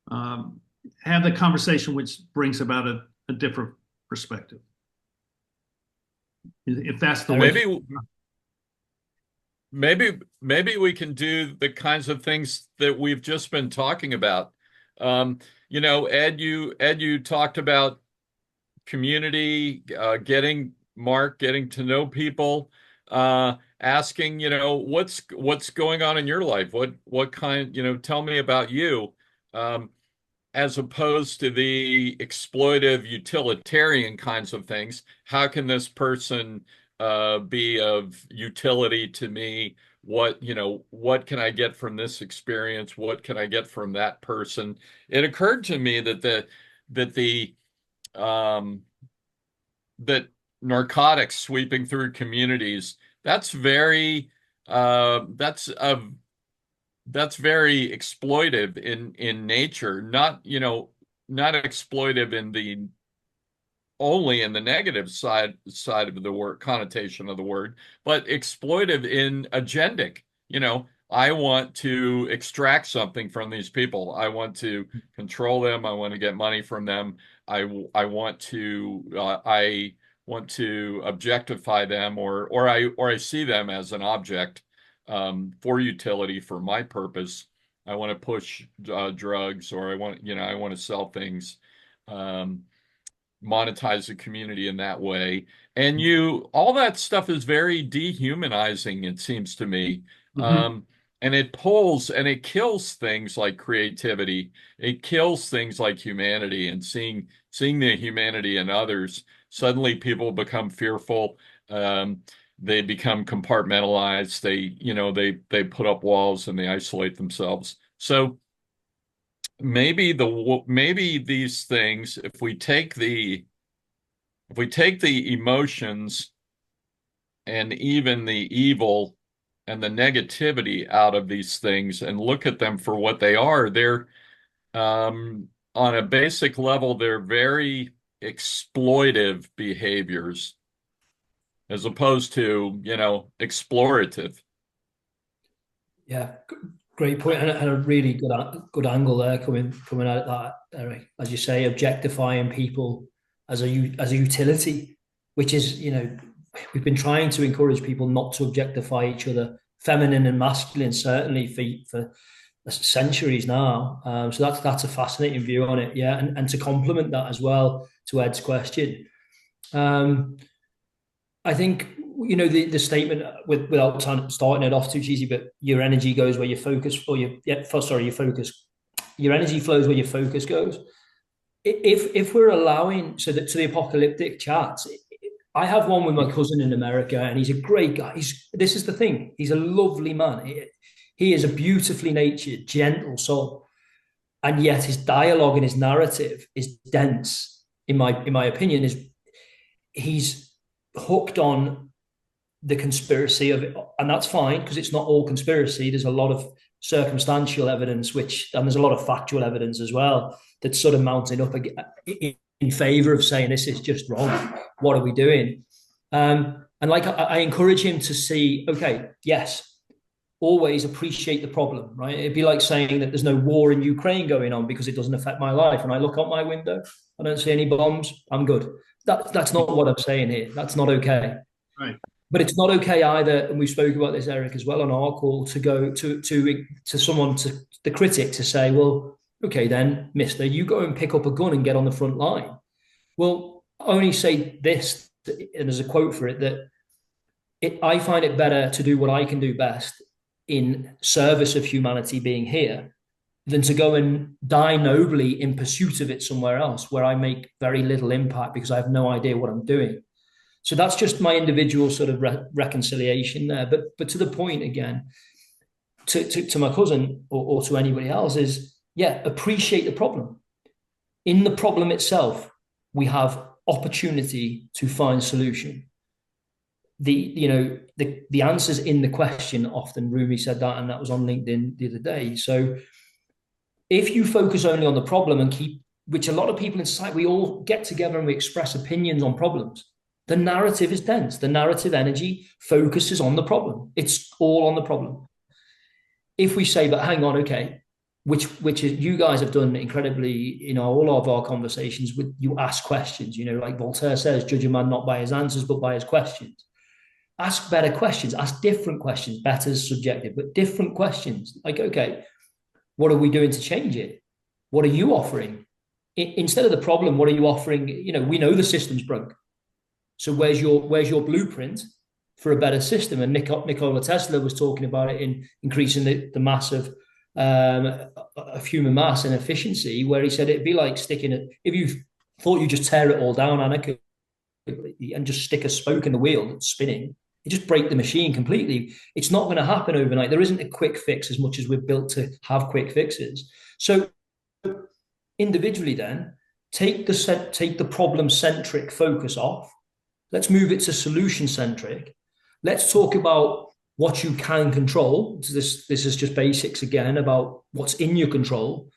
have the conversation which brings about a different perspective? If that's the way. Maybe we can do the kinds of things that we've just been talking about. Ed, you talked about community, getting to know people, asking, what's going on in your life? What kind, tell me about you, as opposed to the exploitive utilitarian kinds of things. How can this person be of utility to me? What can I get from this experience? What can I get from that person? It occurred to me that narcotics sweeping through communities, that's very exploitive in nature, not exploitive only in the negative side of the word, connotation of the word, but exploitive in agendic. I want to extract something from these people. I want to control them. I want to get money from them. I want to objectify them, or I see them as an object for utility, for my purpose. I want to push drugs, or I want to sell things, monetize the community in that way. And all that stuff is very dehumanizing, it seems to me. Mm-hmm. And it pulls and it kills things like creativity. It kills things like humanity, and seeing the humanity in others. Suddenly people become fearful. They become compartmentalized. They put up walls and they isolate themselves. So maybe these things, if we take the emotions and even the evil and the negativity out of these things and look at them for what they are, they're on a basic level, they're very exploitive behaviors as opposed to, explorative. Yeah, great point, and a really good angle there coming out of that, Eric. As you say, objectifying people as a utility, which is, we've been trying to encourage people not to objectify each other, feminine and masculine, certainly for centuries now. So that's a fascinating view on it, yeah. And to complement that as well, to Ed's question, I think, the statement without starting it off too cheesy, but your energy goes where your focus, or your focus, your energy flows where your focus goes. If we're allowing, so that to the apocalyptic chats, I have one with my cousin in America, and he's a great guy. This is the thing. He's a lovely man. He is a beautifully natured, gentle soul. And yet his dialogue and his narrative is dense, in my opinion. He's hooked on the conspiracy of it, and that's fine, because it's not all conspiracy. There's a lot of circumstantial evidence, and there's a lot of factual evidence as well, that's sort of mounting up in favor of saying this is just wrong. What are we doing? And like I encourage him to see, okay, yes, always appreciate the problem, right? It'd be like saying that there's no war in Ukraine going on because it doesn't affect my life. When I look out my window, I don't see any bombs, I'm good. That's not what I'm saying here. That's not okay. Right. But it's not okay either, and we spoke about this, Eric, as well on our call, to go to someone, to the critic, to say, well, okay then, mister, you go and pick up a gun and get on the front line. Well, I only say this, and there's a quote for it, that I find it better to do what I can do best in service of humanity being here than to go and die nobly in pursuit of it somewhere else, where I make very little impact because I have no idea what I'm doing. So that's just my individual sort of reconciliation there. But to the point again, to my cousin or to anybody else is, yeah, appreciate the problem. In the problem itself, we have opportunity to find solution. The answers in the question often. Rumi said that, and that was on LinkedIn the other day. So if you focus only on the problem and which a lot of people in society, we all get together and we express opinions on problems. The narrative is dense. The narrative energy focuses on the problem. It's all on the problem. If we say, but hang on, okay, which you guys have done incredibly, all of our conversations, with you ask questions, like Voltaire says, judge a man not by his answers, but by his questions. Ask better questions, ask different questions. Better is subjective, but different questions. Like, okay, what are we doing to change it? What are you offering? Instead of the problem, what are you offering? We know the system's broke. So where's your blueprint for a better system? And Nikola Tesla was talking about it in increasing the mass of human mass and efficiency, where he said it'd be like sticking it. If you thought you just tear it all down and just stick a spoke in the wheel that's spinning, you just break the machine completely. It's not going to happen overnight. There isn't a quick fix, as much as we're built to have quick fixes. So individually, then take the problem-centric focus off. Let's move it to solution-centric. Let's talk about what you can control. So this is just basics again about what's in your control.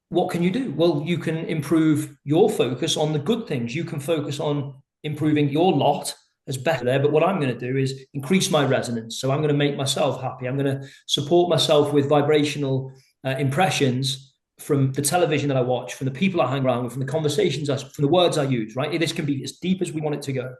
What can you do? Well, you can improve your focus on the good things. You can focus on improving your lot as better there. But what I'm going to do is increase my resonance. So I'm going to make myself happy. I'm going to support myself with vibrational impressions from the television that I watch, from the people I hang around with, from the conversations, from the words I use, right? This can be as deep as we want it to go.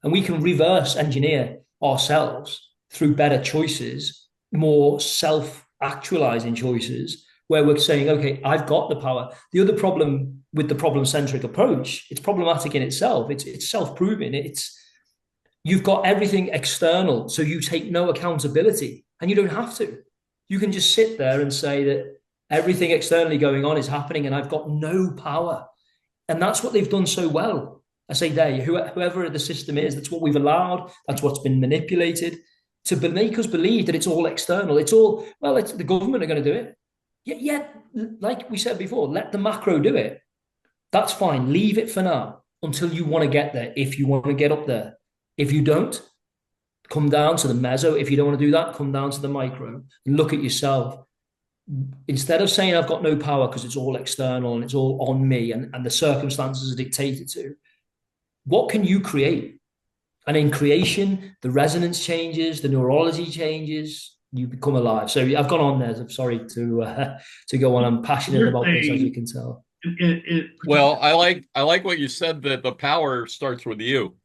And we can reverse engineer ourselves through better choices, more self-actualizing choices, where we're saying, okay, I've got the power. The other problem with the problem-centric approach, it's problematic in itself. It's self-proving. You've got everything external, so you take no accountability, and you don't have to. You can just sit there and say that everything externally going on is happening and I've got no power. And that's what they've done so well. I say whoever the system is, that's what we've allowed. That's what's been manipulated to make us believe that it's all external. It's the government are going to do it. Yeah, like we said before, let the macro do it. That's fine. Leave it for now until you want to get there. If you want to get up there. If you don't, come down to the meso. If you don't want to do that, come down to the micro and look at yourself. Instead of saying I've got no power because it's all external and it's all on me and the circumstances are dictated to, what can you create? And in creation, the resonance changes, the neurology changes, you become alive. So I've gone on there. I'm sorry to go on. I'm passionate about this, as you can tell. Well, I like what you said, that the power starts with you.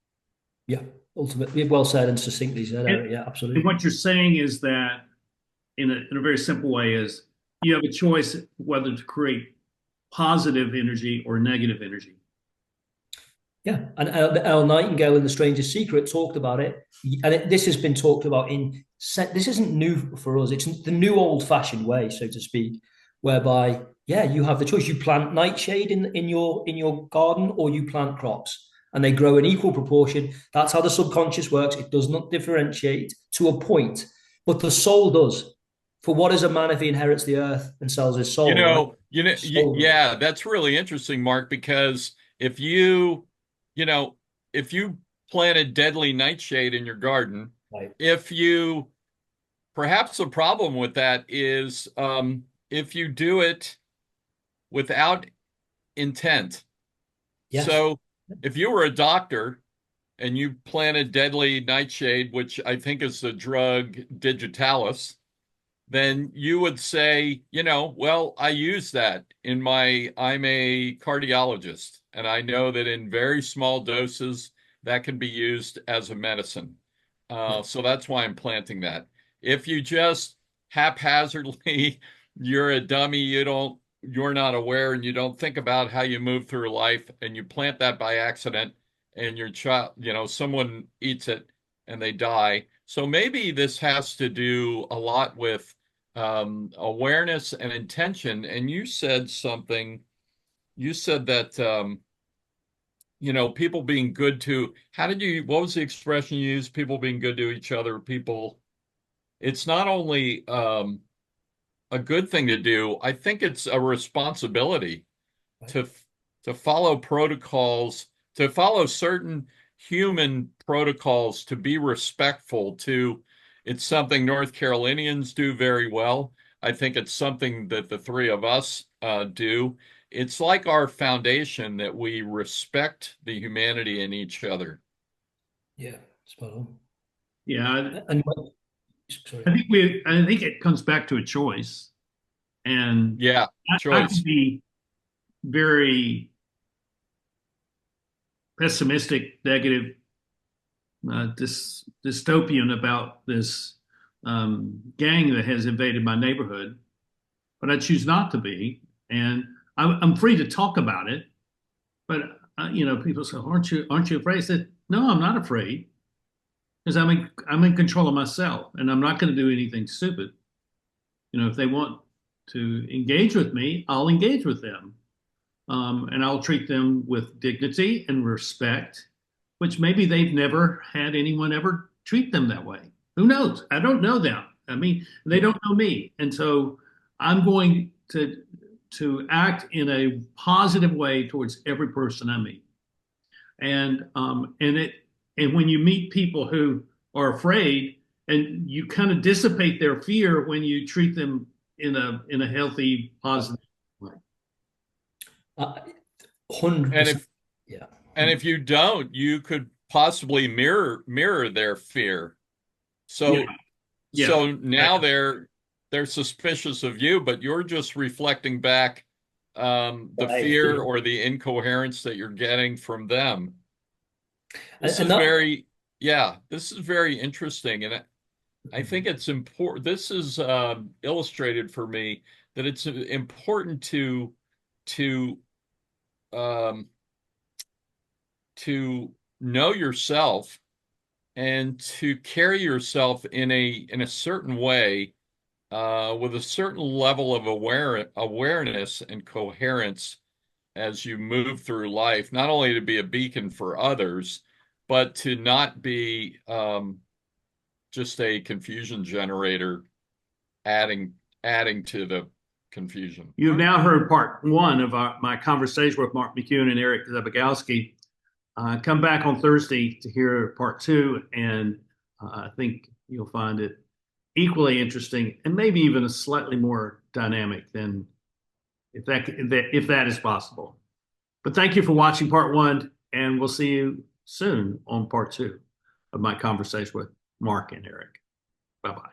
Yeah, ultimately, well said and succinctly said, Eric. Yeah, absolutely. And what you're saying is that, in a very simple way, is you have a choice whether to create positive energy or negative energy. Yeah, and Earl Nightingale in The Stranger's Secret talked about it, and this has been talked about in. This isn't new for us. It's the new old-fashioned way, so to speak, whereby you have the choice. You plant nightshade in your garden, or you plant crops, and they grow in equal proportion. That's how the subconscious works. It does not differentiate to a point, but the soul does. For what is a man if he inherits the earth and sells his soul? Right? Yeah, that's really interesting, Mark, because if you, you know, if you planted deadly nightshade in your garden, Right. if you, perhaps the problem with that is if you do it without intent. Yes. So if you were a doctor and you planted deadly nightshade, which I think is the drug digitalis, then you would say, well, I use that I'm a cardiologist, and I know that in very small doses that can be used as a medicine. So that's why I'm planting that. If you just haphazardly, you're a dummy, you're not aware, and you don't think about how you move through life, and you plant that by accident, and your child, someone eats it and they die. So maybe this has to do a lot with awareness and intention. And you said something, you said that, people being good to, what was the expression you used? People being good to each other, it's not only a good thing to do, I think it's a responsibility to follow protocols, to follow certain human protocols, to be respectful to. It's something North Carolinians do very well. I think it's something that the three of us do. It's like our foundation that we respect the humanity in each other. Yeah, spot on. Yeah, And sorry. I think it comes back to a choice, and Yeah, I can choice. be very pessimistic, negative, dystopian about this gang that has invaded my neighborhood, but I choose not to be, and I'm free to talk about it. But people say, "Aren't you afraid?" I said, "No, I'm not afraid, because I'm in control of myself, and I'm not going to do anything stupid. If they want to engage with me, I'll engage with them, and I'll treat them with dignity and respect, which maybe they've never had anyone ever treat them that way. Who knows? I don't know them. I mean, they don't know me, and so I'm going to act in a positive way towards every person I meet. And when you meet people who are afraid, and you kind of dissipate their fear when you treat them in a healthy, positive way. 100%. Yeah. And if you don't, you could possibly mirror their fear. So Yeah. so now they're suspicious of you, but you're just reflecting back the fear or the incoherence that you're getting from them. This is very interesting, and I think it's important. This is illustrated for me that it's important to um, to know yourself and to carry yourself in a certain way with a certain level of awareness and coherence as you move through life, not only to be a beacon for others, but to not be just a confusion generator, adding to the confusion. You've now heard part one of my conversation with Mark McKeon and Eric Zabiegalski. Come back on Thursday to hear part two, and I think you'll find it equally interesting and maybe even a slightly more dynamic than if that is possible. But thank you for watching part one, and we'll see you soon on part two of my conversation with Mark and Eric. Bye-bye.